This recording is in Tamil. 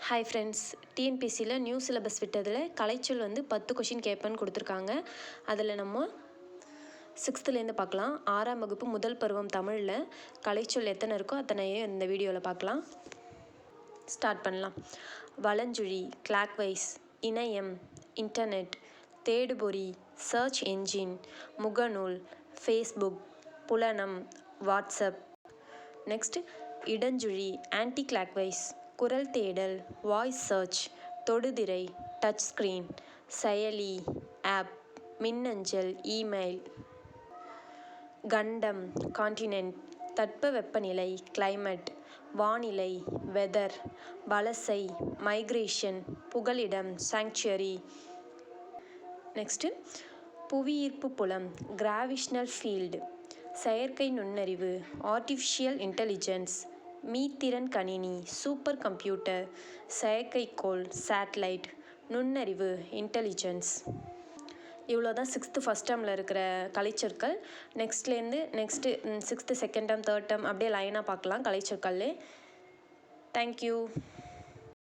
ஹாய் ஃப்ரெண்ட்ஸ், டிஎன்பிசியில் நியூ சிலபஸ் விட்டதில் கலைச்சொல் வந்து 10 கொஷின் கேட்பேன்னு கொடுத்துருக்காங்க. அதில் நம்ம 6th பார்க்கலாம். 6ஆம் வகுப்பு முதல் பருவம் தமிழில் கலைச்சொல் எத்தனை இருக்கோ அத்தனையும் இந்த வீடியோவில் பார்க்கலாம். ஸ்டார்ட் பண்ணலாம். வலஞ்சுழி, கிளாக்வைஸ், இணையம், இன்டர்நெட், தேடுபொறி, சர்ச் என்ஜின், முகநூல், ஃபேஸ்புக், புலனம், வாட்ஸ்அப். நெக்ஸ்ட் இடஞ்சுழி, ஆன்டி கிளாக்வைஸ், குரல் தேடல், வாய்ஸ் சர்ச், தொடுதிரை, டச் ஸ்க்ரீன், செயலி, ஆப், மின்னஞ்சல், இமெயில். கண்டம், கான்டினென்ட், தட்பவெப்பநிலை, கிளைமேட், வானிலை, வெதர், வலசை, மைக்ரேஷன், புகலிடம், சாங்சுவரி. நெக்ஸ்ட்டு புவியீர்ப்பு புலம், கிராவிஷ்னல் ஃபீல்டு, செயற்கை நுண்ணறிவு, ஆர்டிஃபிஷியல் இன்டெலிஜென்ஸ், மீத்திறன் கணினி, சூப்பர் கம்ப்யூட்டர், செயற்கைக்கோள், சேட்டலைட், நுண்ணறிவு, இன்டெலிஜென்ஸ். இவ்வளோ தான் 6th ஃபஸ்ட் டேர்மில் இருக்கிற கலைச்சொற்கள். Next 6th second term, third term அப்படியே லைனாக பார்க்கலாம் கலைச்சொற்கள். தேங்க்யூ.